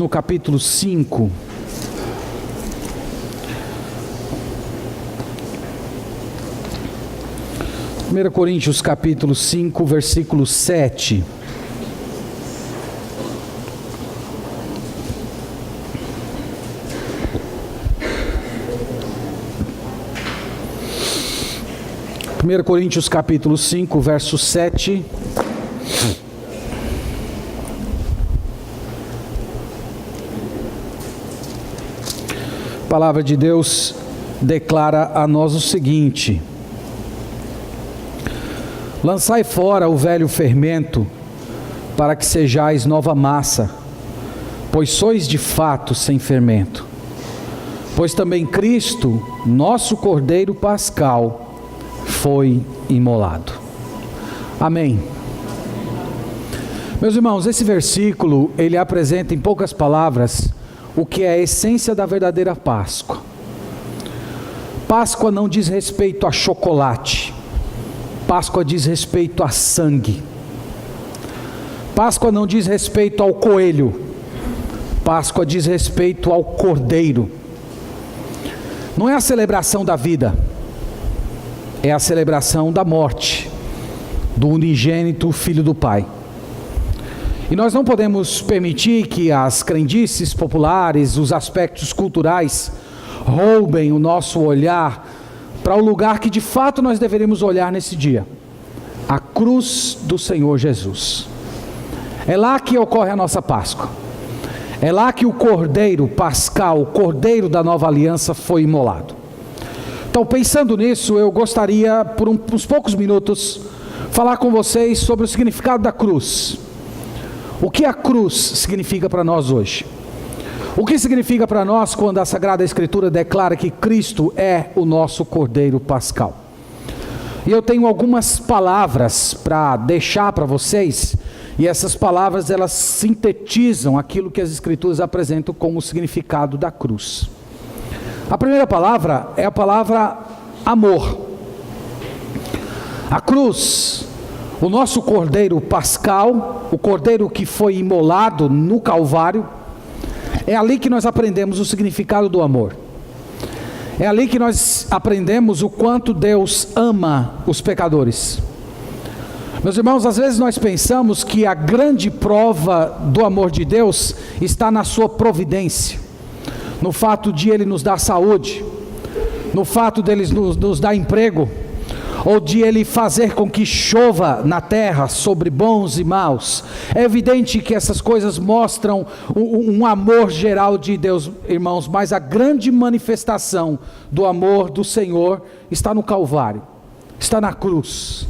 no capítulo 5. Primeira Coríntios capítulo 5, versículo 7. Primeira Coríntios capítulo 5, verso 7. A palavra de Deus declara a nós o seguinte: lançai fora o velho fermento, para que sejais nova massa, pois sois de fato sem fermento. Pois também Cristo, nosso Cordeiro Pascal, foi imolado. Amém. Meus irmãos, esse versículo, ele apresenta em poucas palavras o que é a essência da verdadeira Páscoa. Páscoa não diz respeito a chocolate. Páscoa diz respeito a sangue. Páscoa não diz respeito ao coelho. Páscoa diz respeito ao cordeiro. Não é a celebração da vida, é a celebração da morte do unigênito Filho do Pai. E nós não podemos permitir que as crendices populares, os aspectos culturais, roubem o nosso olhar para o lugar que de fato nós deveríamos olhar nesse dia: a cruz do Senhor Jesus. É lá que ocorre a nossa Páscoa. É lá que o Cordeiro Pascal, o Cordeiro da nova aliança, foi imolado. Então, pensando nisso, eu gostaria, por uns poucos minutos, falar com vocês sobre o significado da cruz. O que a cruz significa para nós hoje? O que significa para nós quando a Sagrada Escritura declara que Cristo é o nosso Cordeiro Pascal? E eu tenho algumas palavras para deixar para vocês, e essas palavras elas sintetizam aquilo que as Escrituras apresentam como o significado da cruz. A primeira palavra é a palavra amor. A cruz, o nosso Cordeiro Pascal, o Cordeiro que foi imolado no Calvário, é ali que nós aprendemos o significado do amor. É ali que nós aprendemos o quanto Deus ama os pecadores. Meus irmãos, às vezes nós pensamos que a grande prova do amor de Deus está na sua providência, no fato de Ele nos dar saúde, no fato de Ele nos dar emprego, ou de Ele fazer com que chova na terra sobre bons e maus. É evidente que essas coisas mostram um amor geral de Deus, irmãos, mas a grande manifestação do amor do Senhor está no Calvário, está na cruz.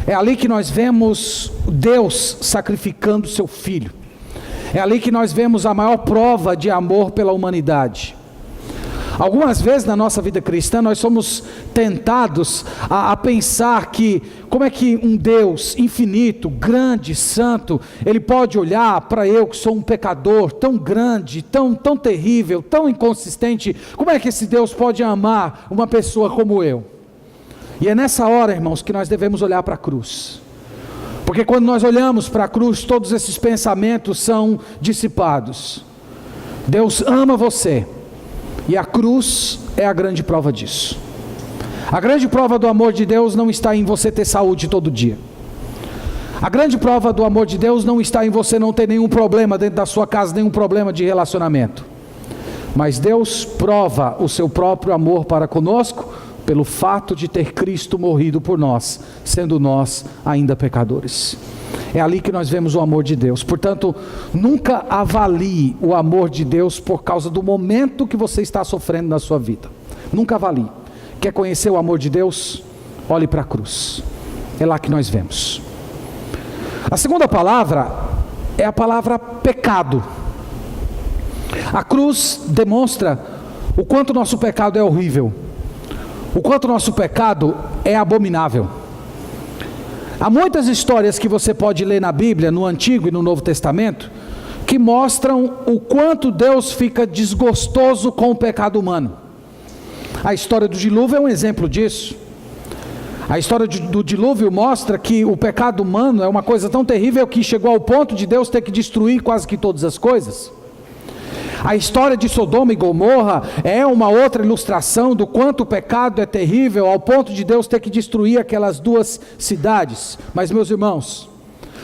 É ali que nós vemos Deus sacrificando seu Filho. É ali que nós vemos a maior prova de amor pela humanidade. Algumas vezes na nossa vida cristã nós somos tentados a pensar que como é que um Deus infinito, grande, santo, Ele pode olhar para eu que sou um pecador tão grande, tão terrível, tão inconsistente, como é que esse Deus pode amar uma pessoa como eu? E é nessa hora, irmãos, que nós devemos olhar para a cruz. Porque quando nós olhamos para a cruz, todos esses pensamentos são dissipados. Deus ama você. E a cruz é a grande prova disso. A grande prova do amor de Deus não está em você ter saúde todo dia. A grande prova do amor de Deus não está em você não ter nenhum problema dentro da sua casa, nenhum problema de relacionamento. Mas Deus prova o seu próprio amor para conosco pelo fato de ter Cristo morrido por nós, sendo nós ainda pecadores. É ali que nós vemos o amor de Deus. Portanto, nunca avalie o amor de Deus por causa do momento que você está sofrendo na sua vida. Nunca avalie. Quer conhecer o amor de Deus? Olhe para a cruz. É lá que nós vemos. A segunda palavra é a palavra pecado. A cruz demonstra o quanto o nosso pecado é horrível, o quanto o nosso pecado é abominável. Há muitas histórias que você pode ler na Bíblia, no Antigo e no Novo Testamento, que mostram o quanto Deus fica desgostoso com o pecado humano. A história do dilúvio é um exemplo disso. A história do dilúvio mostra que o pecado humano é uma coisa tão terrível que chegou ao ponto de Deus ter que destruir quase que todas as coisas. A história de Sodoma e Gomorra é uma outra ilustração do quanto o pecado é terrível, ao ponto de Deus ter que destruir aquelas duas cidades. Mas, meus irmãos,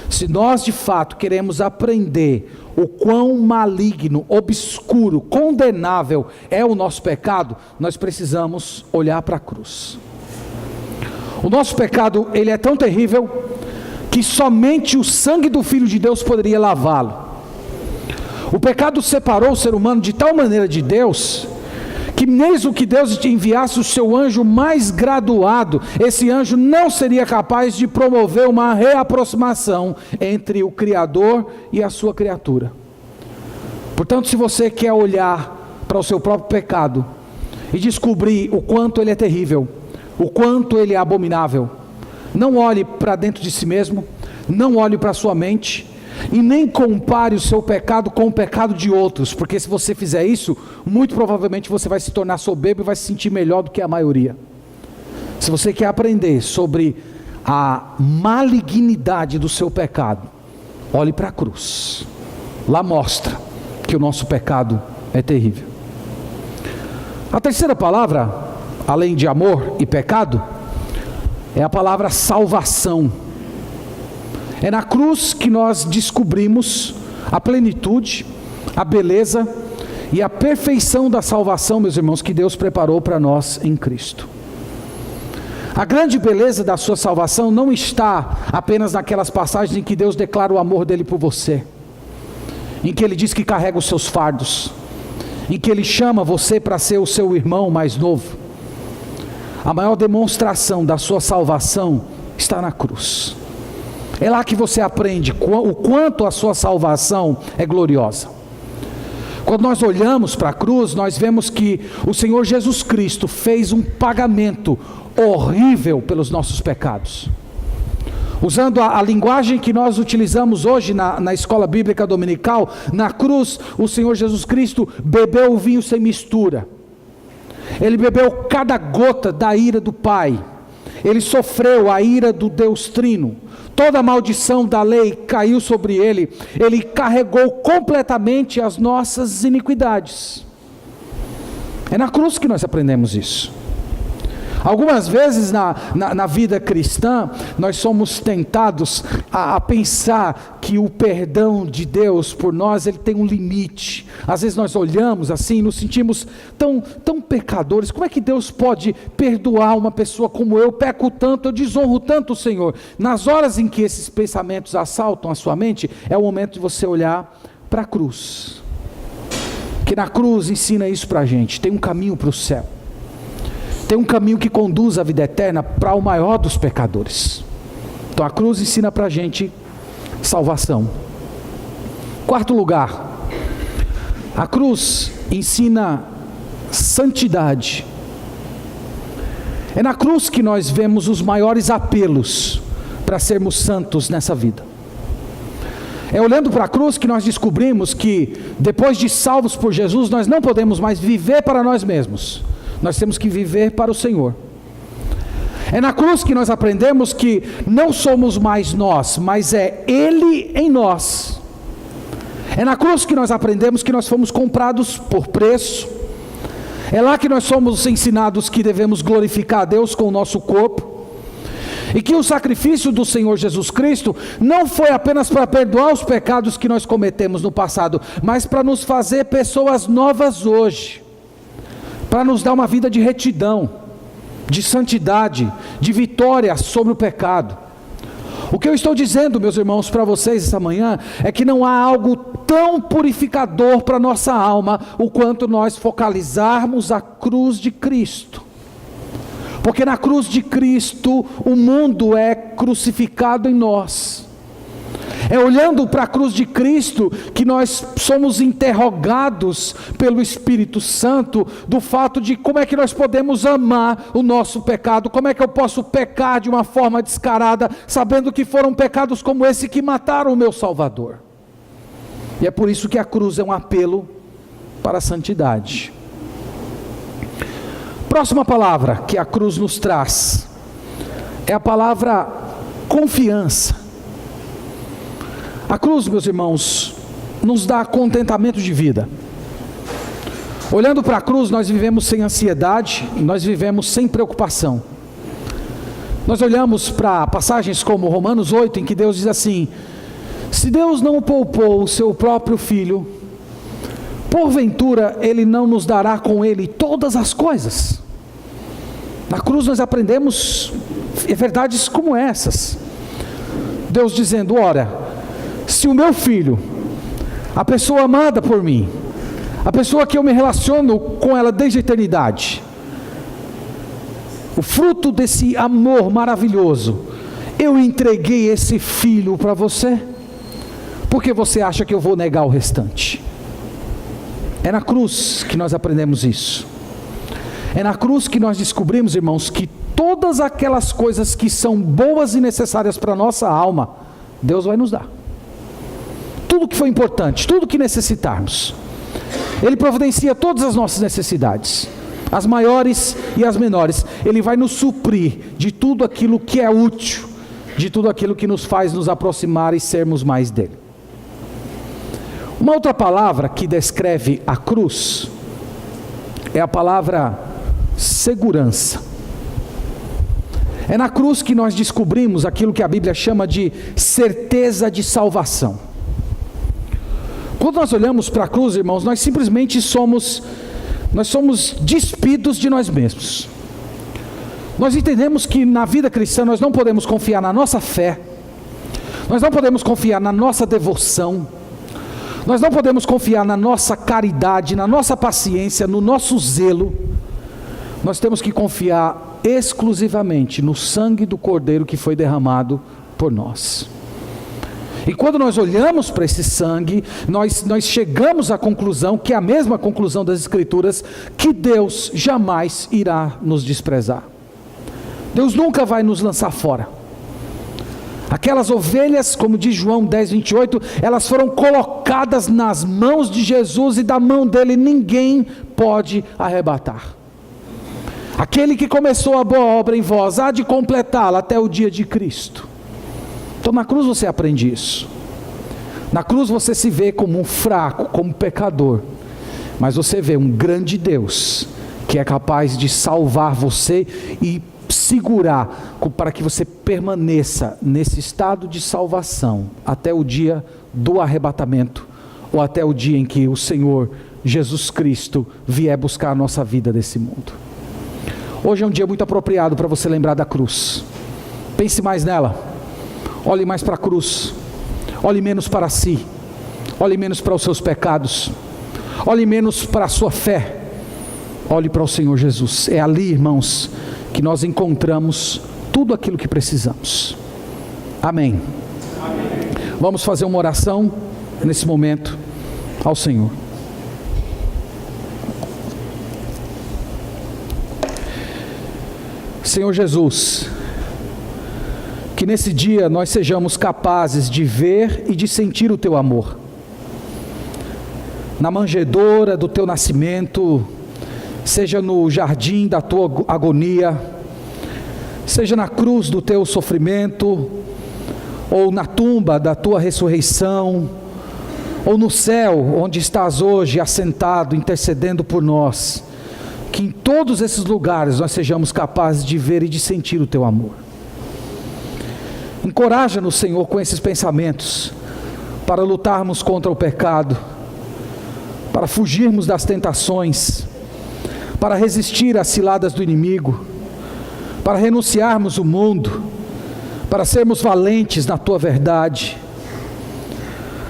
se nós de fato queremos aprender o quão maligno, obscuro, condenável é o nosso pecado, nós precisamos olhar para a cruz. O nosso pecado, ele é tão terrível que somente o sangue do Filho de Deus poderia lavá-lo. O pecado separou o ser humano de tal maneira de Deus, que mesmo que Deus enviasse o seu anjo mais graduado, esse anjo não seria capaz de promover uma reaproximação entre o Criador e a sua criatura. Portanto, se você quer olhar para o seu próprio pecado e descobrir o quanto ele é terrível, o quanto ele é abominável, não olhe para dentro de si mesmo, não olhe para a sua mente, e nem compare o seu pecado com o pecado de outros, porque se você fizer isso, muito provavelmente você vai se tornar soberbo e vai se sentir melhor do que a maioria. Se você quer aprender sobre a malignidade do seu pecado, olhe para a cruz. Lá mostra que o nosso pecado é terrível. A terceira palavra, além de amor e pecado, é a palavra salvação. É na cruz que nós descobrimos a plenitude, a beleza e a perfeição da salvação, meus irmãos, que Deus preparou para nós em Cristo. A grande beleza da sua salvação não está apenas naquelas passagens em que Deus declara o amor dele por você, em que ele diz que carrega os seus fardos, em que ele chama você para ser o seu irmão mais novo. A maior demonstração da sua salvação está na cruz. É lá que você aprende o quanto a sua salvação é gloriosa. Quando nós olhamos para a cruz, nós vemos que o Senhor Jesus Cristo fez um pagamento horrível pelos nossos pecados. Usando a linguagem que nós utilizamos hoje na escola bíblica dominical, na cruz o Senhor Jesus Cristo bebeu o vinho sem mistura. Ele bebeu cada gota da ira do Pai. Ele sofreu a ira do Deus Trino. Toda a maldição da lei caiu sobre ele. Ele carregou completamente as nossas iniquidades. É na cruz que nós aprendemos isso. Algumas vezes na vida cristã, nós somos tentados a pensar que o perdão de Deus por nós, ele tem um limite. Às vezes nós olhamos assim, nos sentimos tão pecadores. Como é que Deus pode perdoar uma pessoa como eu? Peco tanto, eu desonro tanto o Senhor. Nas horas em que esses pensamentos assaltam a sua mente, é o momento de você olhar para a cruz. Que na cruz ensina isso para a gente. Tem um caminho para o céu. Tem um caminho que conduz à vida eterna para o maior dos pecadores. Então a cruz ensina para a gente salvação. Quarto lugar, a cruz ensina santidade. É na cruz que nós vemos os maiores apelos para sermos santos nessa vida. É olhando para a cruz que nós descobrimos que depois de salvos por Jesus, nós não podemos mais viver para nós mesmos. Nós temos que viver para o Senhor. É na cruz que nós aprendemos que não somos mais nós, mas é Ele em nós. É na cruz que nós aprendemos que nós fomos comprados por preço. É lá que nós somos ensinados que devemos glorificar a Deus com o nosso corpo. E que o sacrifício do Senhor Jesus Cristo não foi apenas para perdoar os pecados que nós cometemos no passado, mas para nos fazer pessoas novas hoje. Para nos dar uma vida de retidão, de santidade, de vitória sobre o pecado. O que eu estou dizendo, meus irmãos, para vocês esta manhã, é que não há algo tão purificador para a nossa alma, o quanto nós focalizarmos a cruz de Cristo. Porque na cruz de Cristo, o mundo é crucificado em nós. É olhando para a cruz de Cristo que nós somos interrogados pelo Espírito Santo do fato de como é que nós podemos amar o nosso pecado, como é que eu posso pecar de uma forma descarada, sabendo que foram pecados como esse que mataram o meu Salvador. E é por isso que a cruz é um apelo para a santidade. Próxima palavra que a cruz nos traz é a palavra confiança. A cruz, meus irmãos, nos dá contentamento de vida. Olhando para a cruz, nós vivemos sem ansiedade, nós vivemos sem preocupação. Nós olhamos para passagens como Romanos 8, em que Deus diz assim: se Deus não poupou o seu próprio Filho, porventura Ele não nos dará com Ele todas as coisas. Na cruz nós aprendemos verdades como essas. Deus dizendo: ora, se o meu filho, a pessoa amada por mim, a pessoa que eu me relaciono com ela desde a eternidade, o fruto desse amor maravilhoso, eu entreguei esse filho para você, por que você acha que eu vou negar o restante? É na cruz que nós aprendemos isso. É na cruz que nós descobrimos, irmãos, que todas aquelas coisas que são boas e necessárias para a nossa alma, Deus vai nos dar. Tudo que foi importante, tudo que necessitarmos, Ele providencia todas as nossas necessidades, as maiores e as menores. Ele vai nos suprir de tudo aquilo que é útil, de tudo aquilo que nos faz nos aproximar e sermos mais dele. Uma outra palavra que descreve a cruz é a palavra segurança. É na cruz que nós descobrimos aquilo que a Bíblia chama de certeza de salvação. Quando nós olhamos para a cruz, irmãos, nós simplesmente somos despidos de nós mesmos. Nós entendemos que na vida cristã nós não podemos confiar na nossa fé, nós não podemos confiar na nossa devoção, nós não podemos confiar na nossa caridade, na nossa paciência, no nosso zelo. Nós temos que confiar exclusivamente no sangue do Cordeiro que foi derramado por nós. E quando nós olhamos para esse sangue, nós chegamos à conclusão, que é a mesma conclusão das Escrituras, que Deus jamais irá nos desprezar. Deus nunca vai nos lançar fora. Aquelas ovelhas, como diz João 10, 28, elas foram colocadas nas mãos de Jesus, e da mão dele ninguém pode arrebatar. Aquele que começou a boa obra em vós, há de completá-la até o dia de Cristo. Então na cruz você aprende isso. Na cruz você se vê como um fraco, como um pecador, mas você vê um grande Deus, que é capaz de salvar você e segurar, para que você permaneça nesse estado de salvação, até o dia do arrebatamento, ou até o dia em que o Senhor Jesus Cristo vier buscar a nossa vida desse mundo. Hoje é um dia muito apropriado para você lembrar da cruz. Pense mais nela, olhe mais para a cruz, olhe menos para si, olhe menos para os seus pecados, olhe menos para a sua fé, olhe para o Senhor Jesus. É ali, irmãos, que nós encontramos tudo aquilo que precisamos. Amém. Amém. Vamos fazer uma oração nesse momento ao Senhor. Senhor Jesus, que nesse dia nós sejamos capazes de ver e de sentir o Teu amor. Na manjedoura do Teu nascimento, seja no jardim da Tua agonia, seja na cruz do Teu sofrimento, ou na tumba da Tua ressurreição, ou no céu onde estás hoje assentado, intercedendo por nós, que em todos esses lugares nós sejamos capazes de ver e de sentir o Teu amor. Encoraja-nos, Senhor, com esses pensamentos, para lutarmos contra o pecado, para fugirmos das tentações, para resistir às ciladas do inimigo, para renunciarmos o mundo, para sermos valentes na Tua verdade.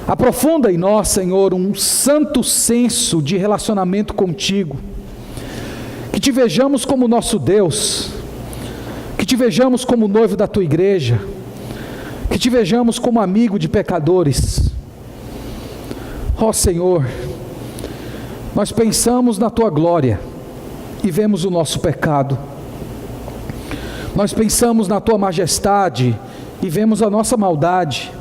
Aprofunda em nós, Senhor, um santo senso de relacionamento contigo, que Te vejamos como nosso Deus, que Te vejamos como noivo da Tua igreja, que Te vejamos como amigo de pecadores. Ó Senhor, nós pensamos na Tua glória e vemos o nosso pecado. Nós pensamos na Tua majestade e vemos a nossa maldade.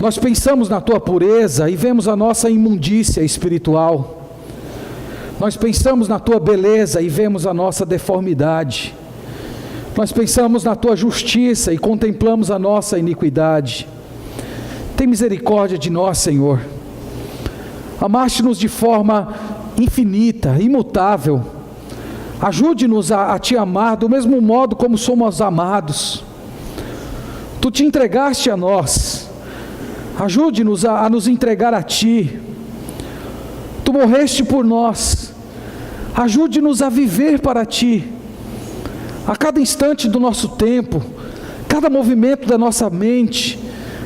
Nós pensamos na Tua pureza e vemos a nossa imundícia espiritual. Nós pensamos na Tua beleza e vemos a nossa deformidade. Nós pensamos na Tua justiça e contemplamos a nossa iniquidade. Tem misericórdia de nós, Senhor. Amaste-nos de forma infinita, imutável. Ajude-nos a Te amar do mesmo modo como somos amados. Tu Te entregaste a nós. Ajude-nos a nos entregar a Ti. Tu morreste por nós. Ajude-nos a viver para Ti. A cada instante do nosso tempo, cada movimento da nossa mente,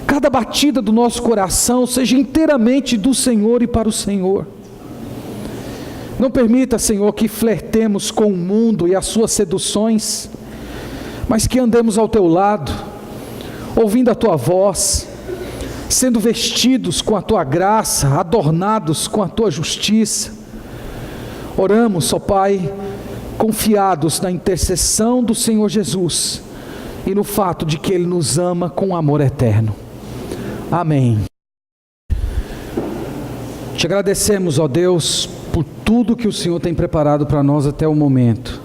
cada batida do nosso coração, seja inteiramente do Senhor e para o Senhor. Não permita, Senhor, que flertemos com o mundo e as suas seduções, mas que andemos ao Teu lado, ouvindo a Tua voz, sendo vestidos com a Tua graça, adornados com a Tua justiça. Oramos, ó Pai, confiados na intercessão do Senhor Jesus e no fato de que Ele nos ama com amor eterno. Amém. Te agradecemos, ó Deus, por tudo que o Senhor tem preparado para nós até o momento.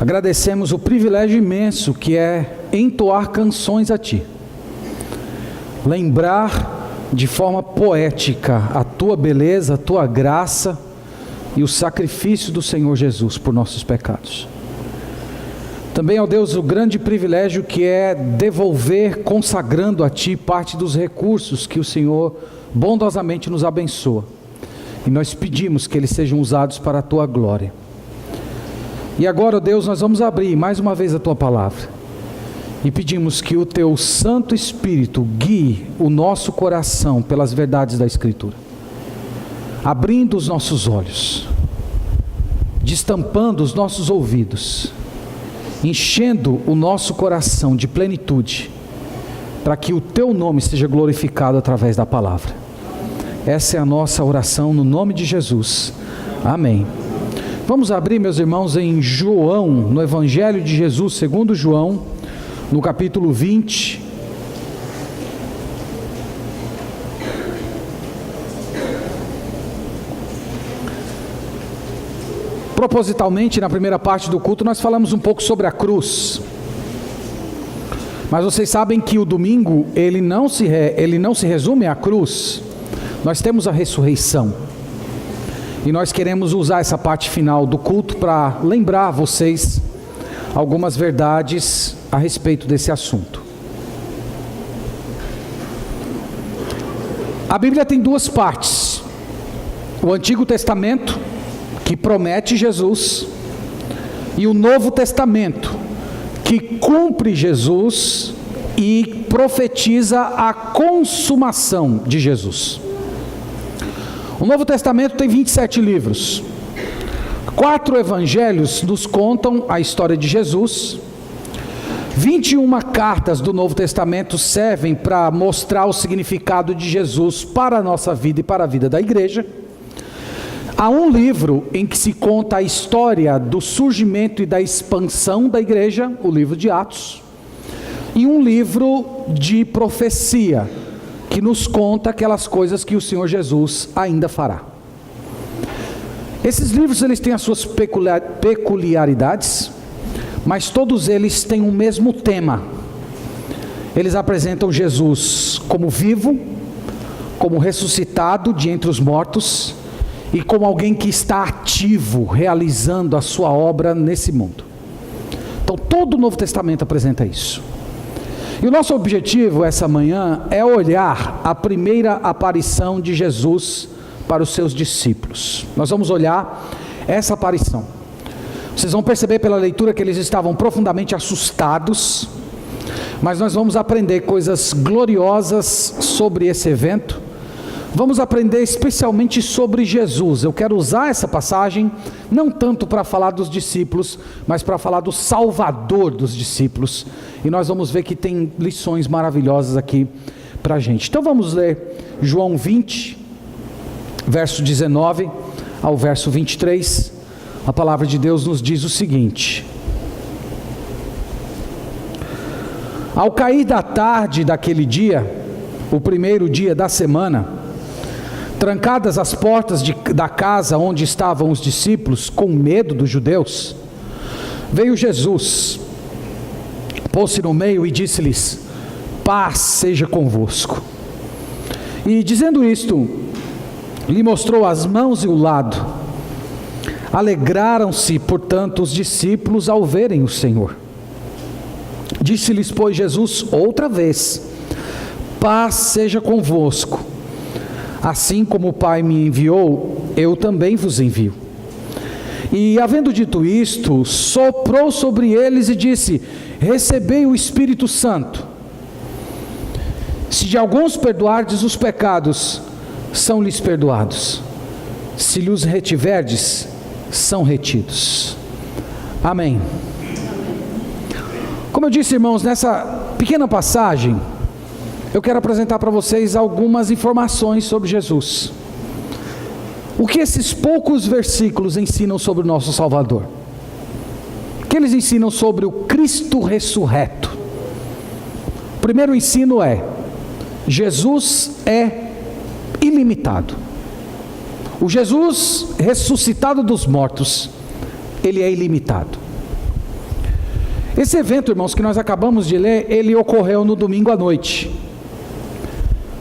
Agradecemos o privilégio imenso que é entoar canções a Ti, lembrar de forma poética a Tua beleza, a Tua graça e o sacrifício do Senhor Jesus por nossos pecados. Também, ó Deus, o grande privilégio que é devolver, consagrando a Ti parte dos recursos que o Senhor bondosamente nos abençoa. E nós pedimos que eles sejam usados para a Tua glória. E agora, ó Deus, nós vamos abrir mais uma vez a Tua palavra. E pedimos que o Teu Santo Espírito guie o nosso coração pelas verdades da Escritura, abrindo os nossos olhos, destampando os nossos ouvidos, enchendo o nosso coração de plenitude, para que o Teu nome seja glorificado através da palavra. Essa é a nossa oração no nome de Jesus. Amém. Vamos abrir, meus irmãos, em João, no Evangelho de Jesus, segundo João, no capítulo 20. Propositalmente, na primeira parte do culto, nós falamos um pouco sobre a cruz. Mas vocês sabem que o domingo, ele não se resume à cruz. Nós temos a ressurreição. E nós queremos usar essa parte final do culto para lembrar vocês algumas verdades a respeito desse assunto. A Bíblia tem duas partes: o Antigo Testamento, que promete Jesus, e o Novo Testamento, que cumpre Jesus e profetiza a consumação de Jesus. O Novo Testamento tem 27 livros. 4 evangelhos nos contam a história de Jesus. 21 cartas do Novo Testamento servem para mostrar o significado de Jesus para a nossa vida e para a vida da igreja. Há um livro em que se conta a história do surgimento e da expansão da igreja, o livro de Atos, e um livro de profecia, que nos conta aquelas coisas que o Senhor Jesus ainda fará. Esses livros, eles têm as suas peculiaridades, mas todos eles têm o mesmo tema. Eles apresentam Jesus como vivo, como ressuscitado de entre os mortos, e como alguém que está ativo, realizando a sua obra nesse mundo. Então todo o Novo Testamento apresenta isso. E o nosso objetivo essa manhã é olhar a primeira aparição de Jesus para os seus discípulos. Nós vamos olhar essa aparição. Vocês vão perceber pela leitura que eles estavam profundamente assustados, mas nós vamos aprender coisas gloriosas sobre esse evento. Vamos aprender especialmente sobre Jesus. Eu quero usar essa passagem não tanto para falar dos discípulos, mas para falar do Salvador dos discípulos. E nós vamos ver que tem lições maravilhosas aqui para a gente. Então vamos ler João 20, verso 19 ao verso 23. A palavra de Deus nos diz o seguinte: Ao cair da tarde daquele dia, o primeiro dia da semana, trancadas as portas da casa onde estavam os discípulos, com medo dos judeus, veio Jesus, pôs-se no meio e disse-lhes: paz seja convosco. E dizendo isto, lhe mostrou as mãos e o lado. Alegraram-se, portanto, os discípulos ao verem o Senhor. Disse-lhes, pois, Jesus outra vez: paz seja convosco. Assim como o Pai me enviou, eu também vos envio. E, havendo dito isto, soprou sobre eles e disse: recebei o Espírito Santo. Se de alguns perdoardes os pecados, são-lhes perdoados. Se lhes retiverdes, são retidos. Amém. Como eu disse, irmãos, nessa pequena passagem, eu quero apresentar para vocês algumas informações sobre Jesus. O que esses poucos versículos ensinam sobre o nosso Salvador? O que eles ensinam sobre o Cristo ressurreto? O primeiro ensino é: Jesus é ilimitado. O Jesus ressuscitado dos mortos, ele é ilimitado. Esse evento, irmãos, que nós acabamos de ler, ele ocorreu no domingo à noite.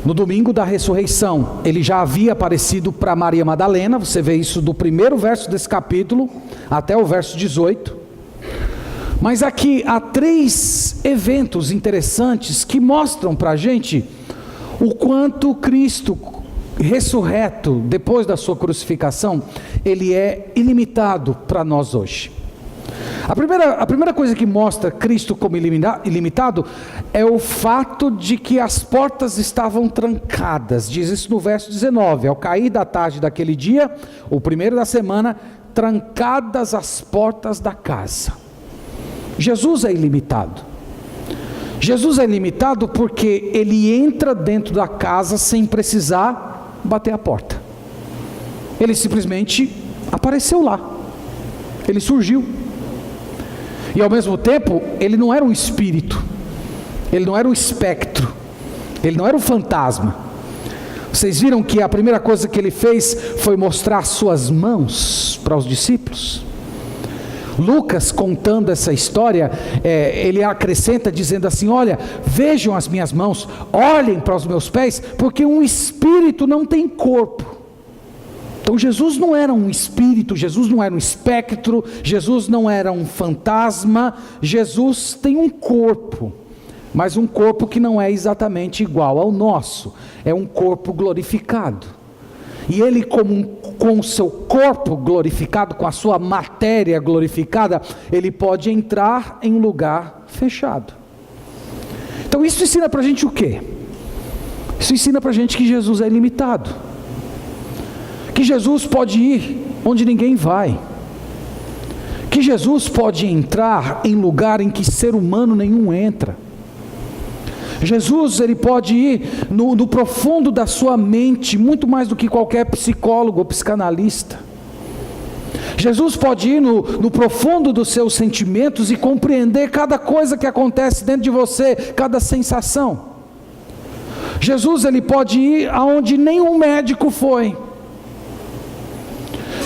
No domingo da ressurreição, ele já havia aparecido para Maria Madalena. Você vê isso do primeiro verso desse capítulo até o verso 18. Mas aqui há 3 eventos interessantes que mostram para a gente o quanto Cristo ressurreto, depois da sua crucificação, ele é ilimitado para nós hoje. A primeira coisa que mostra Cristo como ilimitado é o fato de que as portas estavam trancadas. Diz isso no verso 19: ao cair da tarde daquele dia, o primeiro da semana, trancadas as portas da casa. Jesus é ilimitado. Jesus é ilimitado porque ele entra dentro da casa sem precisar bater a porta. Ele simplesmente apareceu lá. Ele surgiu. E ao mesmo tempo, ele não era um espírito, ele não era um espectro, ele não era um fantasma. Vocês viram que a primeira coisa que ele fez foi mostrar suas mãos para os discípulos? Lucas, contando essa história, ele acrescenta dizendo assim: olha, vejam as minhas mãos, olhem para os meus pés, porque um espírito não tem corpo. Então Jesus não era um espírito, Jesus não era um espectro, Jesus não era um fantasma. Jesus tem um corpo, mas um corpo que não é exatamente igual ao nosso, é um corpo glorificado. E ele, com o seu corpo glorificado, com a sua matéria glorificada, ele pode entrar em um lugar fechado. Então isso ensina para a gente o quê? Isso ensina para a gente que Jesus é ilimitado, que Jesus pode ir onde ninguém vai, que Jesus pode entrar em lugar em que ser humano nenhum entra. Jesus, ele pode ir no profundo da sua mente, muito mais do que qualquer psicólogo ou psicanalista. Jesus pode ir no profundo dos seus sentimentos e compreender cada coisa que acontece dentro de você, cada sensação. Jesus, ele pode ir aonde nenhum médico foi.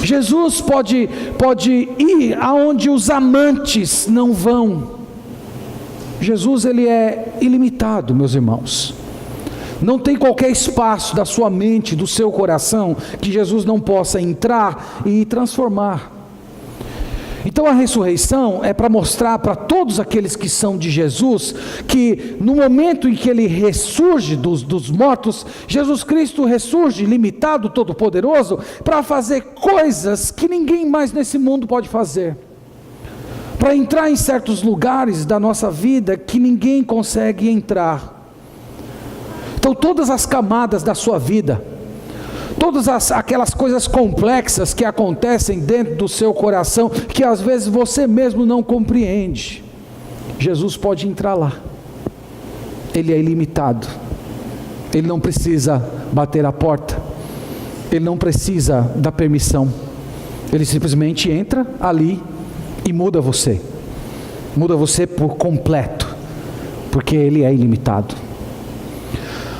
Jesus pode ir aonde os amantes não vão. Jesus, ele é ilimitado, meus irmãos. Não tem qualquer espaço da sua mente, do seu coração, que Jesus não possa entrar e transformar. Então a ressurreição é para mostrar para todos aqueles que são de Jesus, que no momento em que ele ressurge dos mortos, Jesus Cristo ressurge ilimitado, todo-poderoso, para fazer coisas que ninguém mais nesse mundo pode fazer, para entrar em certos lugares da nossa vida que ninguém consegue entrar. Então todas as camadas da sua vida, todas aquelas coisas complexas que acontecem dentro do seu coração, que às vezes você mesmo não compreende, Jesus pode entrar lá. Ele é ilimitado, ele não precisa bater a porta, ele não precisa da permissão, ele simplesmente entra ali e muda você por completo, porque ele é ilimitado.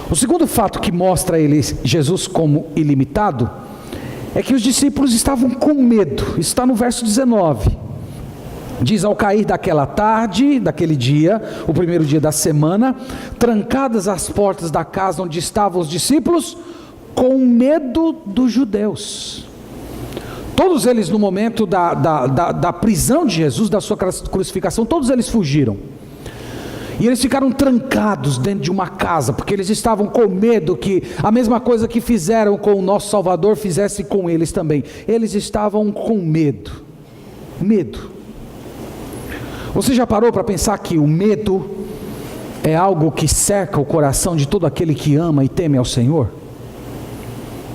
O segundo fato que mostra Jesus como ilimitado, é que os discípulos estavam com medo. Isso está no verso 19, diz: ao cair daquela tarde, daquele dia, o primeiro dia da semana, trancadas as portas da casa onde estavam os discípulos, com medo dos judeus. Todos eles, no momento da prisão de Jesus, da sua crucificação, todos eles fugiram. E eles ficaram trancados dentro de uma casa, porque eles estavam com medo que a mesma coisa que fizeram com o nosso Salvador fizesse com eles também. Eles estavam com medo. Medo. Você já parou para pensar que o medo é algo que cerca o coração de todo aquele que ama e teme ao Senhor?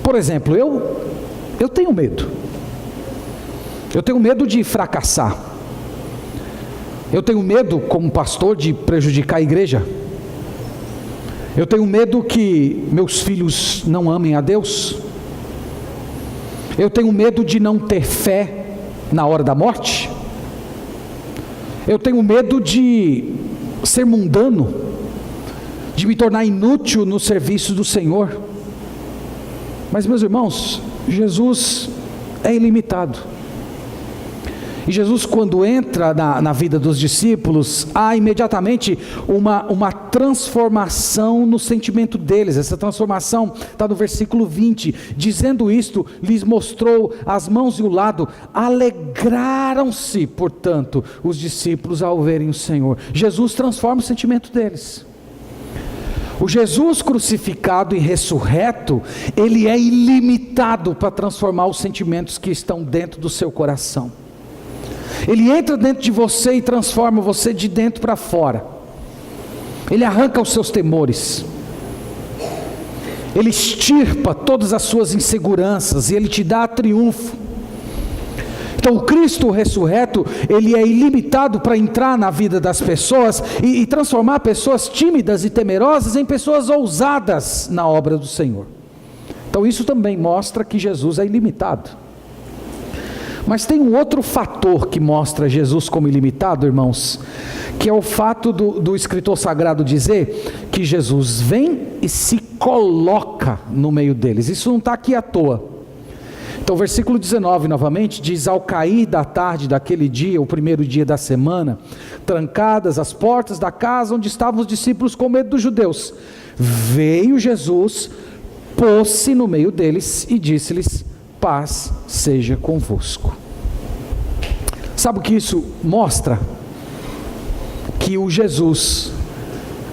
Por exemplo, eu tenho medo. Eu tenho medo de fracassar. Eu tenho medo, como pastor, de prejudicar a igreja. Eu tenho medo que meus filhos não amem a Deus. Eu tenho medo de não ter fé na hora da morte. Eu tenho medo de ser mundano, de me tornar inútil no serviço do Senhor. Mas, meus irmãos, Jesus é ilimitado. E Jesus, quando entra na vida dos discípulos, há imediatamente uma transformação no sentimento deles. Essa transformação está no versículo 20. Dizendo isto, lhes mostrou as mãos e o lado. Alegraram-se, portanto, os discípulos ao verem o Senhor. Jesus transforma o sentimento deles. O Jesus crucificado e ressurreto, ele é ilimitado para transformar os sentimentos que estão dentro do seu coração. Ele entra dentro de você e transforma você de dentro para fora. Ele arranca os seus temores. Ele extirpa todas as suas inseguranças e ele te dá triunfo. Então o Cristo ressurreto, ele é ilimitado para entrar na vida das pessoas e transformar pessoas tímidas e temerosas em pessoas ousadas na obra do Senhor. Então isso também mostra que Jesus é ilimitado. Mas tem um outro fator que mostra Jesus como ilimitado, irmãos, que é o fato do escritor sagrado dizer que Jesus vem e se coloca no meio deles. Isso não está aqui à toa. Então, versículo 19 novamente, diz: ao cair da tarde daquele dia, o primeiro dia da semana, trancadas as portas da casa onde estavam os discípulos com medo dos judeus, veio Jesus, pôs-se no meio deles e disse-lhes: paz seja convosco. Sabe o que isso mostra? Que o Jesus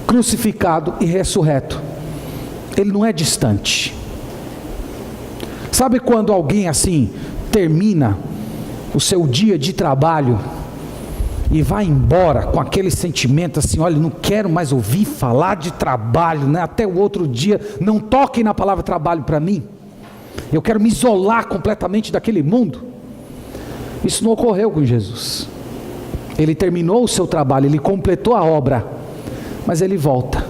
crucificado e ressurreto, ele não é distante. Sabe quando alguém assim termina o seu dia de trabalho e vai embora com aquele sentimento assim: olha, não quero mais ouvir falar de trabalho, né? Até o outro dia, não toquem na palavra trabalho para mim. Eu quero me isolar completamente daquele mundo. Isso não ocorreu com Jesus. Ele terminou o seu trabalho, ele completou a obra, mas ele volta.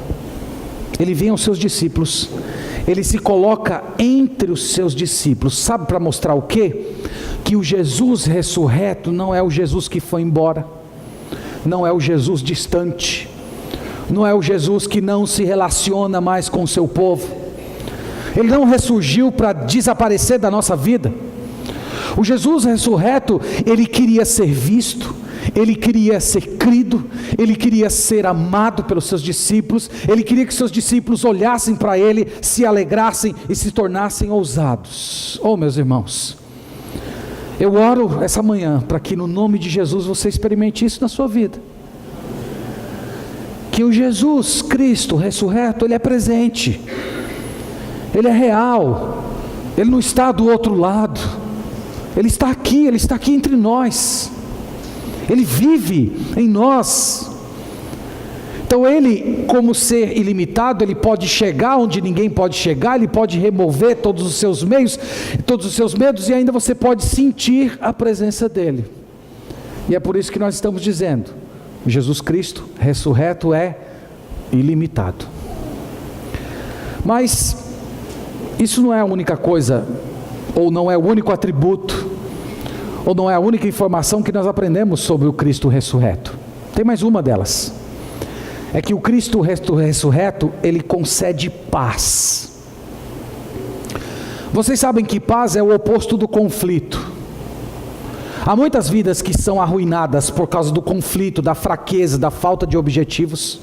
Ele vem aos seus discípulos, ele se coloca entre os seus discípulos. Sabe para mostrar o quê? Que o Jesus ressurreto não é o Jesus que foi embora, não é o Jesus distante, não é o Jesus que não se relaciona mais com o seu povo. Ele não ressurgiu para desaparecer da nossa vida. O Jesus ressurreto, ele queria ser visto, ele queria ser crido, ele queria ser amado pelos seus discípulos, ele queria que seus discípulos olhassem para ele, se alegrassem e se tornassem ousados. Oh, meus irmãos, eu oro essa manhã para que no nome de Jesus você experimente isso na sua vida. Que o Jesus Cristo ressurreto, ele é presente, ele é real, ele não está do outro lado. Ele está aqui entre nós, ele vive em nós. Então ele, como ser ilimitado, ele pode chegar onde ninguém pode chegar, ele pode remover todos os seus meios, todos os seus medos, e ainda você pode sentir a presença dele. E é por isso que nós estamos dizendo: Jesus Cristo ressurreto é ilimitado. Mas isso não é a única coisa, ou não é o único atributo, ou não é a única informação que nós aprendemos sobre o Cristo ressurreto. Tem mais uma delas. É que o Cristo ressurreto, ele concede paz. Vocês sabem que paz é o oposto do conflito. Há muitas vidas que são arruinadas por causa do conflito, da fraqueza, da falta de objetivos.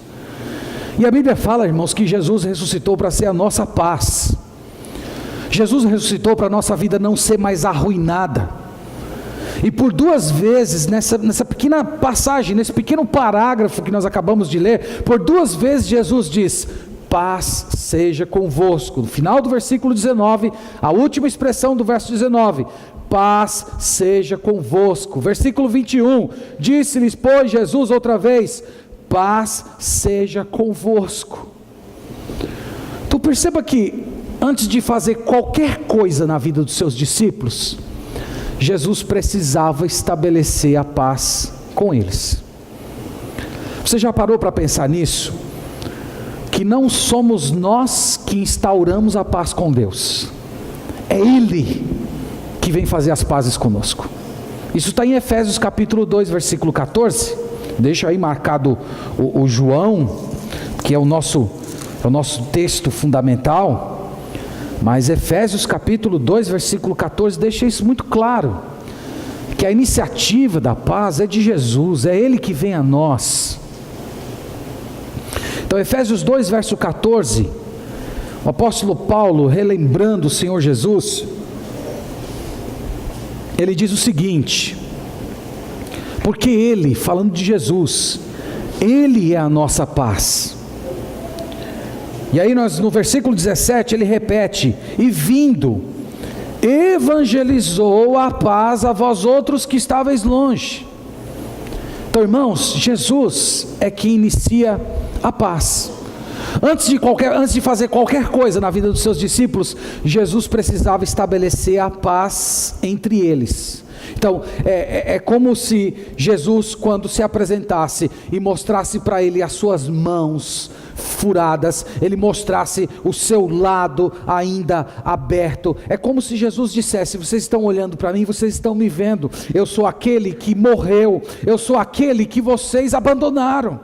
E a Bíblia fala, irmãos, que Jesus ressuscitou para ser a nossa paz. Jesus ressuscitou para a nossa vida não ser mais arruinada. E por duas vezes, nessa pequena passagem, nesse pequeno parágrafo que nós acabamos de ler, por duas vezes Jesus diz: paz seja convosco. No final do versículo 19, a última expressão do verso 19: paz seja convosco. Versículo 21, disse-lhes, pois, Jesus outra vez: paz seja convosco. Tu perceba que antes de fazer qualquer coisa na vida dos seus discípulos, Jesus precisava estabelecer a paz com eles. Você já parou para pensar nisso? Que não somos nós que instauramos a paz com Deus, é Ele que vem fazer as pazes conosco. Isso está em Efésios capítulo 2, versículo 14. Deixa aí marcado o João, que é o nosso texto fundamental. Mas Efésios capítulo 2, versículo 14, deixa isso muito claro, que a iniciativa da paz é de Jesus, é Ele que vem a nós. Então Efésios 2, verso 14, o apóstolo Paulo, relembrando o Senhor Jesus, ele diz o seguinte: porque Ele, falando de Jesus, Ele é a nossa paz. E aí no versículo 17 ele repete: e vindo, evangelizou a paz a vós outros que estáveis longe. Então, irmãos, Jesus é que inicia a paz. Antes de fazer qualquer coisa na vida dos seus discípulos, Jesus precisava estabelecer a paz entre eles. Então, é como se Jesus, quando se apresentasse e mostrasse para ele as suas mãos furadas, ele mostrasse o seu lado ainda aberto. É como se Jesus dissesse: vocês estão olhando para mim, vocês estão me vendo, eu sou aquele que morreu, eu sou aquele que vocês abandonaram,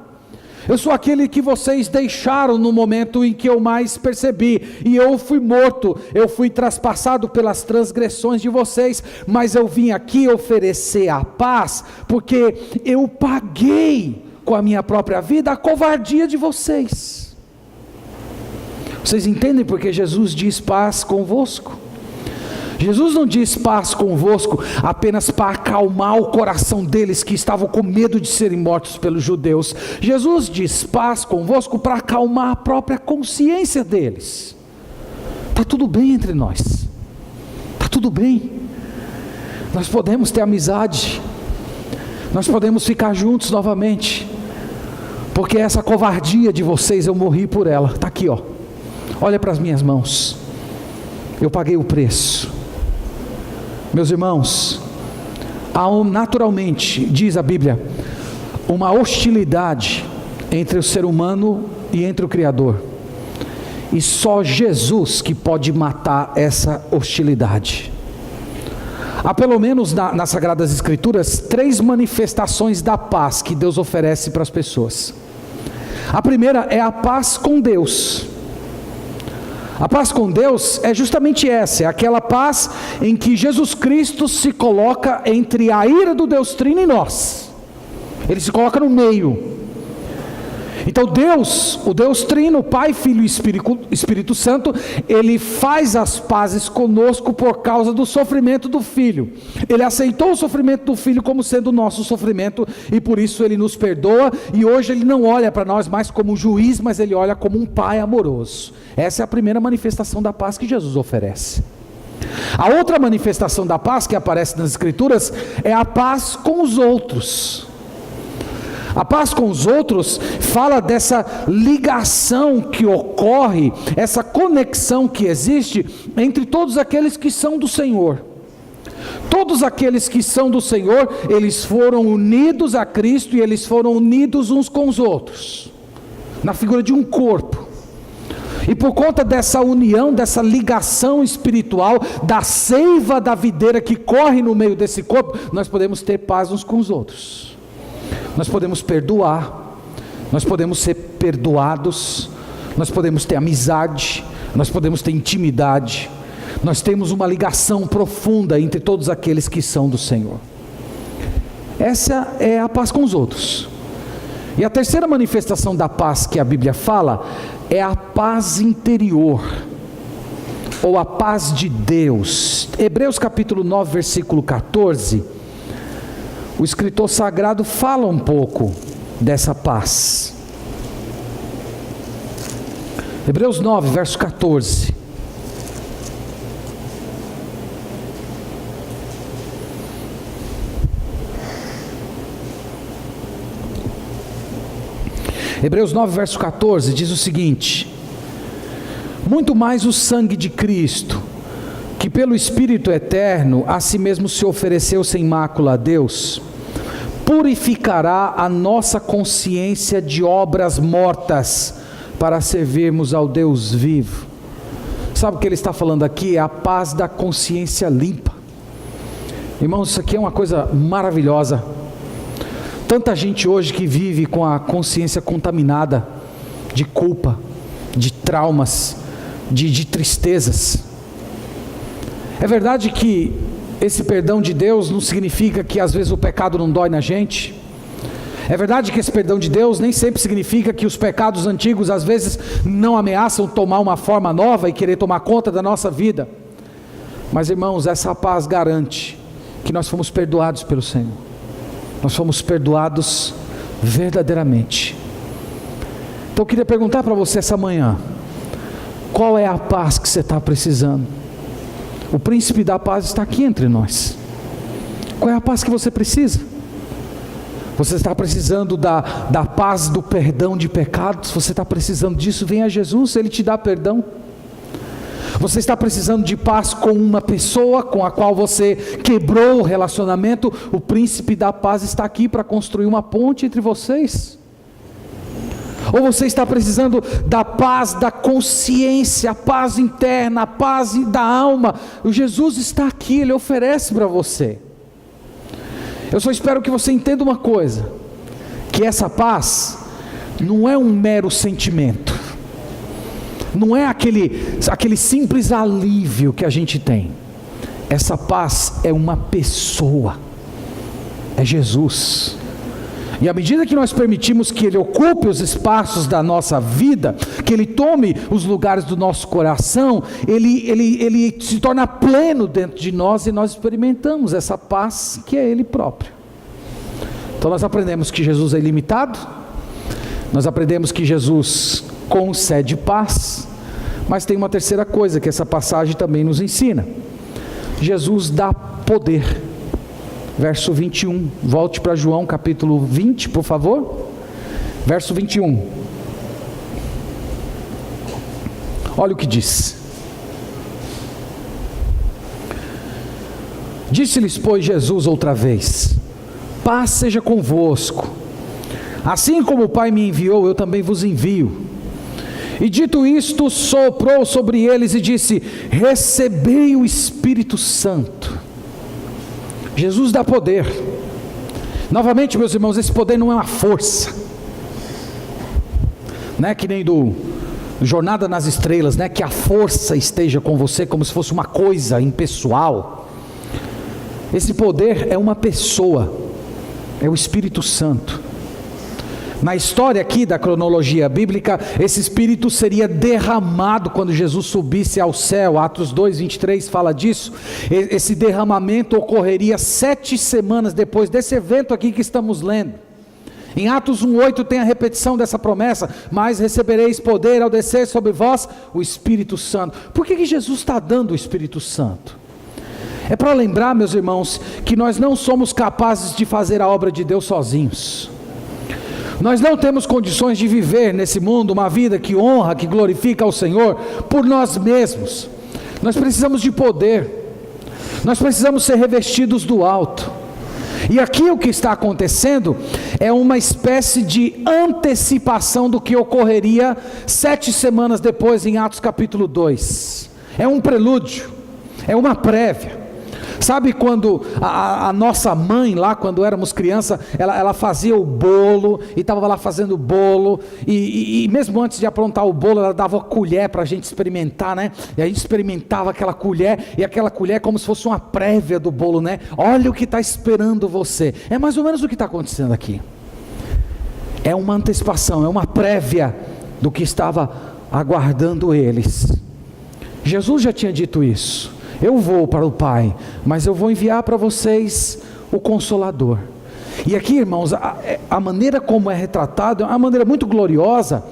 eu sou aquele que vocês deixaram no momento em que eu mais percebi, e eu fui morto, eu fui traspassado pelas transgressões de vocês, mas eu vim aqui oferecer a paz, porque eu paguei com a minha própria vida a covardia de vocês. Vocês entendem porque Jesus diz paz convosco? Jesus não diz paz convosco apenas para acalmar o coração deles que estavam com medo de serem mortos pelos judeus. Jesus diz paz convosco para acalmar a própria consciência deles. Está tudo bem entre nós, está tudo bem, nós podemos ter amizade, nós podemos ficar juntos novamente, porque essa covardia de vocês eu morri por ela. Está aqui, ó, olha para as minhas mãos, eu paguei o preço. Meus irmãos, há naturalmente, diz a Bíblia, uma hostilidade entre o ser humano e entre o Criador, e só Jesus que pode matar essa hostilidade. Há pelo menos nas Sagradas Escrituras 3 manifestações da paz que Deus oferece para as pessoas. A primeira é a paz com Deus. A paz com Deus é justamente essa, é aquela paz em que Jesus Cristo se coloca entre a ira do Deus Trino e nós. Ele se coloca no meio. Então Deus, o Deus Trino, Pai, Filho e Espírito Santo, Ele faz as pazes conosco por causa do sofrimento do Filho. Ele aceitou o sofrimento do Filho como sendo o nosso sofrimento, e por isso Ele nos perdoa, e hoje Ele não olha para nós mais como um juiz, mas Ele olha como um Pai amoroso. Essa é a primeira manifestação da paz que Jesus oferece. A outra manifestação da paz que aparece nas Escrituras é a paz com os outros. A paz com os outros fala dessa ligação que ocorre, essa conexão que existe entre todos aqueles que são do Senhor. Todos aqueles que são do Senhor, eles foram unidos a Cristo e eles foram unidos uns com os outros, na figura de um corpo. E por conta dessa união, dessa ligação espiritual, da seiva da videira que corre no meio desse corpo, nós podemos ter paz uns com os outros. Nós podemos perdoar, nós podemos ser perdoados, nós podemos ter amizade, nós podemos ter intimidade, nós temos uma ligação profunda entre todos aqueles que são do Senhor. Essa é a paz com os outros. E a terceira manifestação da paz que a Bíblia fala é a paz interior, ou a paz de Deus. Hebreus capítulo 9, versículo 14, o escritor sagrado fala um pouco dessa paz. Hebreus 9, verso 14. Hebreus 9, verso 14 diz o seguinte: muito mais o sangue de Cristo, que pelo Espírito eterno a si mesmo se ofereceu sem mácula a Deus, purificará a nossa consciência de obras mortas, para servirmos ao Deus vivo. Sabe o que ele está falando aqui? É a paz da consciência limpa. Irmãos, isso aqui é uma coisa maravilhosa. Tanta gente hoje que vive com a consciência contaminada de culpa, de traumas, de tristezas. É verdade que esse perdão de Deus não significa que às vezes o pecado não dói na gente. É verdade que esse perdão de Deus nem sempre significa que os pecados antigos às vezes não ameaçam tomar uma forma nova e querer tomar conta da nossa vida. Mas irmãos, essa paz garante que nós fomos perdoados pelo Senhor. Nós fomos perdoados verdadeiramente. Então eu queria perguntar para você essa manhã: qual é a paz que você está precisando? O príncipe da paz está aqui entre nós. Qual é a paz que você precisa? Você está precisando da paz do perdão de pecados? Você está precisando disso? Venha a Jesus, Ele te dá perdão. Você está precisando de paz com uma pessoa com a qual você quebrou o relacionamento? O príncipe da paz está aqui para construir uma ponte entre vocês. Ou você está precisando da paz da consciência, a paz interna, a paz da alma? O Jesus está aqui, Ele oferece para você. Eu só espero que você entenda uma coisa: que essa paz não é um mero sentimento, não é aquele simples alívio que a gente tem. Essa paz é uma pessoa, é Jesus. E à medida que nós permitimos que Ele ocupe os espaços da nossa vida, que Ele tome os lugares do nosso coração, Ele se torna pleno dentro de nós, e nós experimentamos essa paz que é Ele próprio. Então nós aprendemos que Jesus é ilimitado, nós aprendemos que Jesus concede paz, mas tem uma terceira coisa que essa passagem também nos ensina: Jesus dá poder. Verso 21, volte para João capítulo 20, por favor. Verso 21. Olha o que diz: disse-lhes, pois, Jesus outra vez: paz seja convosco. Assim como o Pai me enviou, eu também vos envio. E dito isto, soprou sobre eles e disse: recebei o Espírito Santo. Jesus dá poder. Novamente, meus irmãos, esse poder não é uma força, não é que nem do Jornada nas Estrelas, né? Que a força esteja com você como se fosse uma coisa impessoal. Esse poder é uma pessoa, é o Espírito Santo. Na história aqui da cronologia bíblica, esse Espírito seria derramado quando Jesus subisse ao céu. Atos 2:23 fala disso. Esse derramamento ocorreria 7 semanas depois desse evento aqui que estamos lendo. Em Atos 1:8 tem a repetição dessa promessa: mas recebereis poder ao descer sobre vós o Espírito Santo. Por que Jesus está dando o Espírito Santo? É para lembrar, meus irmãos, que nós não somos capazes de fazer a obra de Deus sozinhos. Nós não temos condições de viver nesse mundo uma vida que honra, que glorifica ao Senhor por nós mesmos. Nós precisamos de poder, nós precisamos ser revestidos do alto. E aqui o que está acontecendo é uma espécie de antecipação do que ocorreria 7 semanas depois em Atos capítulo 2. É um prelúdio, é uma prévia. Sabe quando a nossa mãe lá, quando éramos criança, ela fazia o bolo, e estava lá fazendo o bolo, e mesmo antes de aprontar o bolo, ela dava a colher para a gente experimentar, né? E a gente experimentava aquela colher, e aquela colher como se fosse uma prévia do bolo, né? Olha o que está esperando você. É mais ou menos o que está acontecendo aqui. É uma antecipação, é uma prévia do que estava aguardando eles. Jesus já tinha dito isso: eu vou para o Pai, mas eu vou enviar para vocês o Consolador. E aqui, irmãos, a maneira como é retratado é uma maneira muito gloriosa,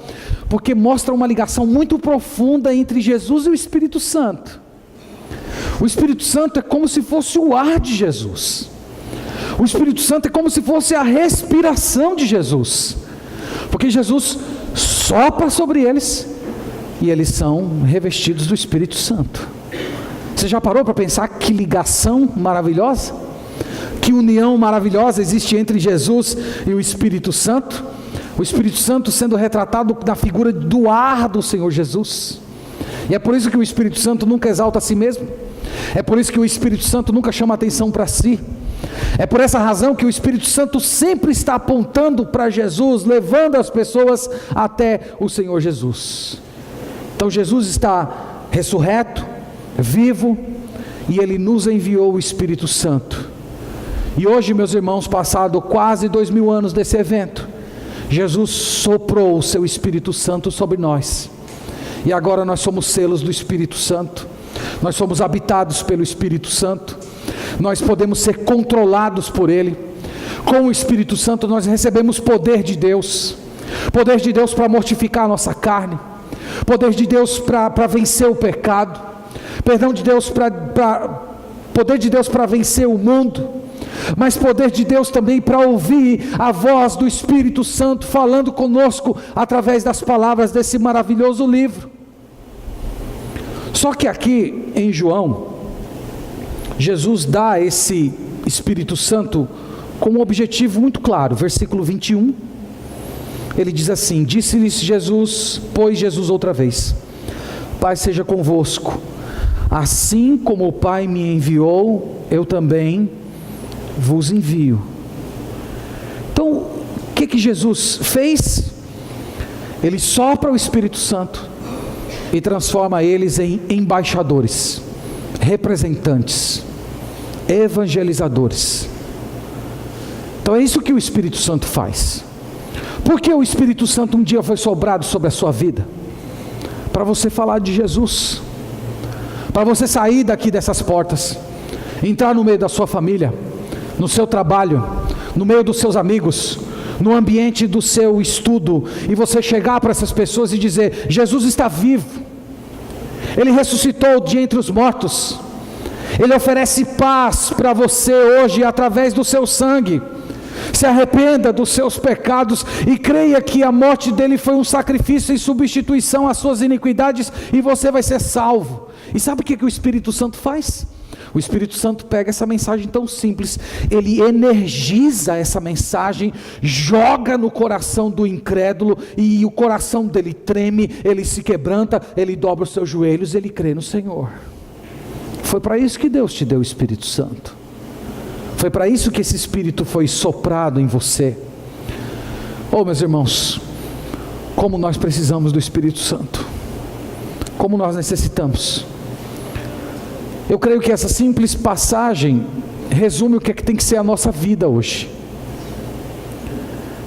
porque mostra uma ligação muito profunda entre Jesus e o Espírito Santo. O Espírito Santo é como se fosse o ar de Jesus. O Espírito Santo é como se fosse a respiração de Jesus, porque Jesus sopra sobre eles e eles são revestidos do Espírito Santo. Você já parou para pensar que ligação maravilhosa? Que união maravilhosa existe entre Jesus e o Espírito Santo? O Espírito Santo sendo retratado na figura do ar do Senhor Jesus. E é por isso que o Espírito Santo nunca exalta a si mesmo. É por isso que o Espírito Santo nunca chama atenção para si. É por essa razão que o Espírito Santo sempre está apontando para Jesus, levando as pessoas até o Senhor Jesus. Então Jesus está ressurreto, vivo, e Ele nos enviou o Espírito Santo. E hoje, meus irmãos, passado quase 2000 anos desse evento, Jesus soprou o seu Espírito Santo sobre nós, e agora nós somos selos do Espírito Santo, nós somos habitados pelo Espírito Santo, nós podemos ser controlados por Ele. Com o Espírito Santo nós recebemos poder de Deus para mortificar a nossa carne, poder de Deus para vencer o pecado, perdão de Deus poder de Deus para vencer o mundo, mas poder de Deus também para ouvir a voz do Espírito Santo falando conosco através das palavras desse maravilhoso livro. Só que aqui em João, Jesus dá esse Espírito Santo com um objetivo muito claro. Versículo 21, ele diz assim: disse-lhes Jesus, pois Jesus outra vez: Pai seja convosco, assim como o Pai me enviou, eu também vos envio. Então, o que Jesus fez? Ele sopra o Espírito Santo e transforma eles em embaixadores, representantes, evangelizadores. Então é isso que o Espírito Santo faz. Por que o Espírito Santo um dia foi soprado sobre a sua vida? Para você falar de Jesus, para você sair daqui dessas portas, entrar no meio da sua família, no seu trabalho, no meio dos seus amigos, no ambiente do seu estudo, e você chegar para essas pessoas e dizer: Jesus está vivo, Ele ressuscitou de entre os mortos, Ele oferece paz para você hoje através do seu sangue. Se arrependa dos seus pecados e creia que a morte dele foi um sacrifício em substituição às suas iniquidades, e você vai ser salvo. E sabe o que o Espírito Santo faz? O Espírito Santo pega essa mensagem tão simples, ele energiza essa mensagem, joga no coração do incrédulo, e o coração dele treme, ele se quebranta, ele dobra os seus joelhos, ele crê no Senhor. Foi para isso que Deus te deu o Espírito Santo. Foi para isso que esse Espírito foi soprado em você. Oh, meus irmãos, como nós precisamos do Espírito Santo, como nós necessitamos. Eu creio que essa simples passagem resume o que é que tem que ser a nossa vida hoje.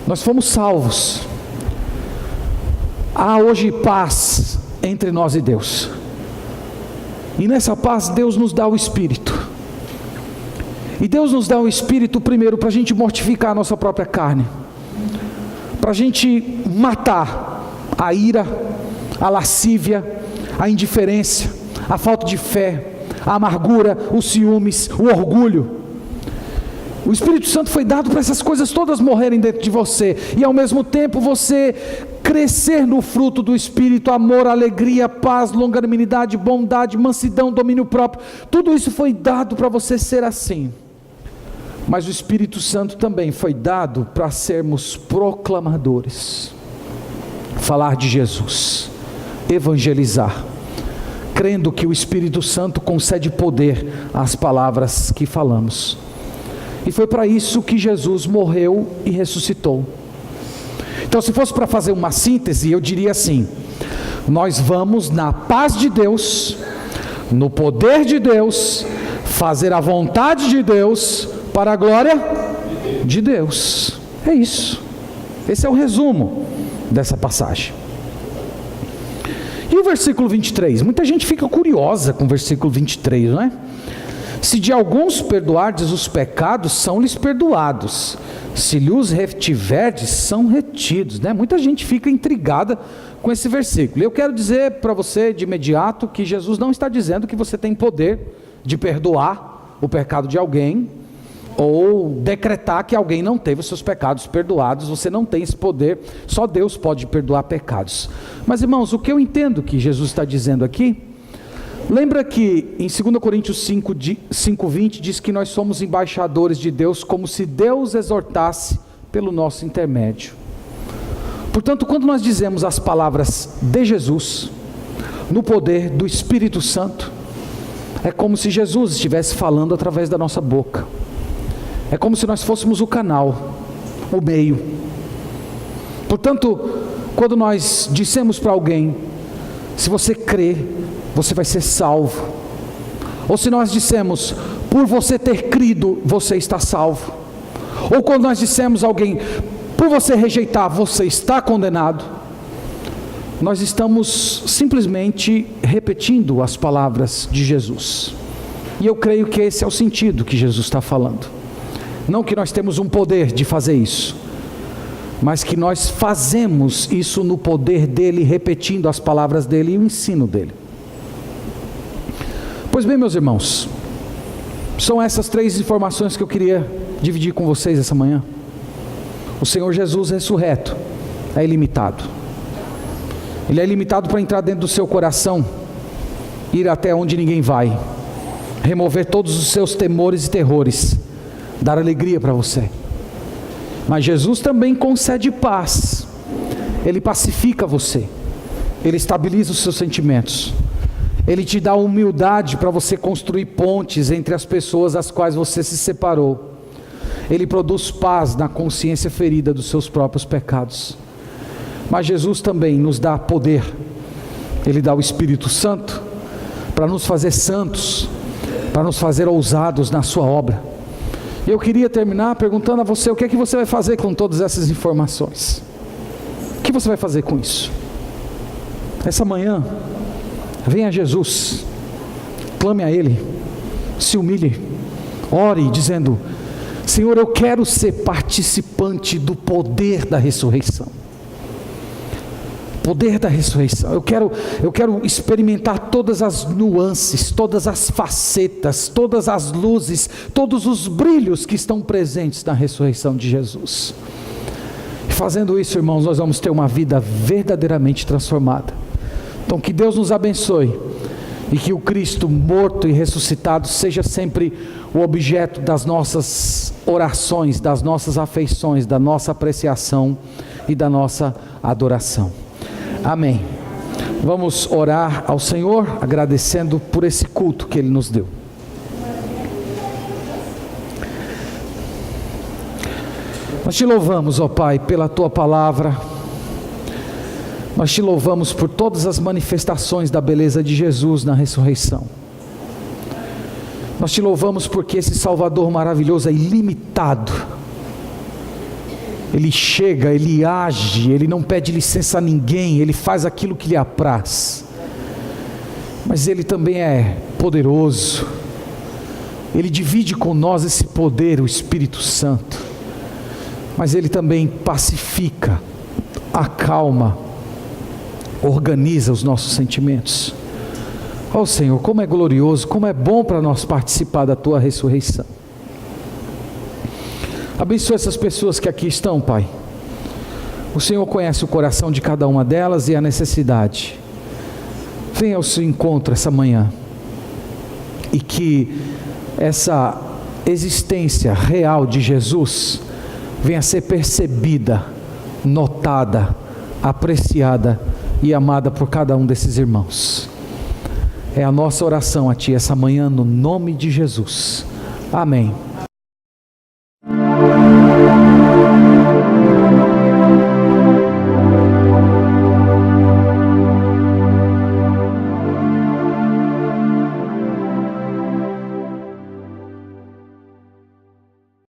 Nós fomos salvos. Há hoje paz entre nós e Deus, e nessa paz Deus nos dá o Espírito. E Deus nos dá o Espírito primeiro para a gente mortificar a nossa própria carne, para a gente matar a ira, a lascívia, a indiferença, a falta de fé, a amargura, os ciúmes, o orgulho. O Espírito Santo foi dado para essas coisas todas morrerem dentro de você, e ao mesmo tempo você crescer no fruto do Espírito: amor, alegria, paz, longanimidade, bondade, mansidão, domínio próprio. Tudo isso foi dado para você ser assim. Mas o Espírito Santo também foi dado para sermos proclamadores, falar de Jesus, evangelizar, crendo que o Espírito Santo concede poder às palavras que falamos. E foi para isso que Jesus morreu e ressuscitou. Então, se fosse para fazer uma síntese, eu diria assim: nós vamos na paz de Deus, no poder de Deus, fazer a vontade de Deus, para a glória de Deus. É isso. Esse é o resumo dessa passagem. E versículo 23, muita gente fica curiosa com o versículo 23, não é? Se de alguns perdoardes os pecados, são-lhes perdoados. Se lhes retiverdes, são retidos, né? Muita gente fica intrigada com esse versículo. Eu quero dizer para você de imediato que Jesus não está dizendo que você tem poder de perdoar o pecado de alguém, ou decretar que alguém não teve os seus pecados perdoados. Você não tem esse poder, só Deus pode perdoar pecados. Mas irmãos, o que eu entendo que Jesus está dizendo aqui, lembra que em 2 Coríntios 5:20 diz que nós somos embaixadores de Deus, como se Deus exortasse pelo nosso intermédio. Portanto, quando nós dizemos as palavras de Jesus, no poder do Espírito Santo, é como se Jesus estivesse falando através da nossa boca. É como se nós fôssemos o canal, o meio. Portanto, quando nós dissemos para alguém, se você crê, você vai ser salvo. Ou se nós dissemos, por você ter crido, você está salvo. Ou quando nós dissemos a alguém, por você rejeitar, você está condenado. Nós estamos simplesmente repetindo as palavras de Jesus. E eu creio que esse é o sentido que Jesus está falando. Não que nós temos um poder de fazer isso, mas que nós fazemos isso no poder dele, repetindo as palavras dele e o ensino dele. Pois bem, meus irmãos, são essas 3 informações que eu queria dividir com vocês essa manhã. O Senhor Jesus ressurreto é ilimitado. Ele é ilimitado para entrar dentro do seu coração, ir até onde ninguém vai, remover todos os seus temores e terrores, dar alegria para você. Mas Jesus também concede paz. Ele pacifica você. Ele estabiliza os seus sentimentos. Ele te dá humildade para você construir pontes entre as pessoas das quais você se separou. Ele produz paz na consciência ferida dos seus próprios pecados. Mas Jesus também nos dá poder. Ele dá o Espírito Santo para nos fazer santos, para nos fazer ousados na sua obra. Eu queria terminar perguntando a você, o que é que você vai fazer com todas essas informações? O que você vai fazer com isso? Essa manhã, venha a Jesus, clame a Ele, se humilhe, ore dizendo, Senhor, eu quero ser participante do poder da ressurreição. Poder da ressurreição. Eu quero experimentar todas as nuances, todas as facetas, todas as luzes, todos os brilhos que estão presentes na ressurreição de Jesus. E fazendo isso, irmãos, nós vamos ter uma vida verdadeiramente transformada. Então que Deus nos abençoe e que o Cristo morto e ressuscitado seja sempre o objeto das nossas orações, das nossas afeições, da nossa apreciação e da nossa adoração. Amém. Vamos orar ao Senhor, agradecendo por esse culto que Ele nos deu. Nós te louvamos, ó Pai, pela Tua palavra. Nós te louvamos por todas as manifestações da beleza de Jesus na ressurreição. Nós te louvamos porque esse Salvador maravilhoso é ilimitado. Ele chega, Ele age, Ele não pede licença a ninguém, Ele faz aquilo que lhe apraz. Mas Ele também é poderoso. Ele divide com nós esse poder, o Espírito Santo. Mas Ele também pacifica, acalma, organiza os nossos sentimentos. Ó Senhor, como é glorioso, como é bom para nós participar da Tua ressurreição. Abençoa essas pessoas que aqui estão, Pai. O Senhor conhece o coração de cada uma delas e a necessidade. Venha ao seu encontro essa manhã. E que essa existência real de Jesus venha a ser percebida, notada, apreciada e amada por cada um desses irmãos. É a nossa oração a Ti essa manhã, no nome de Jesus. Amém.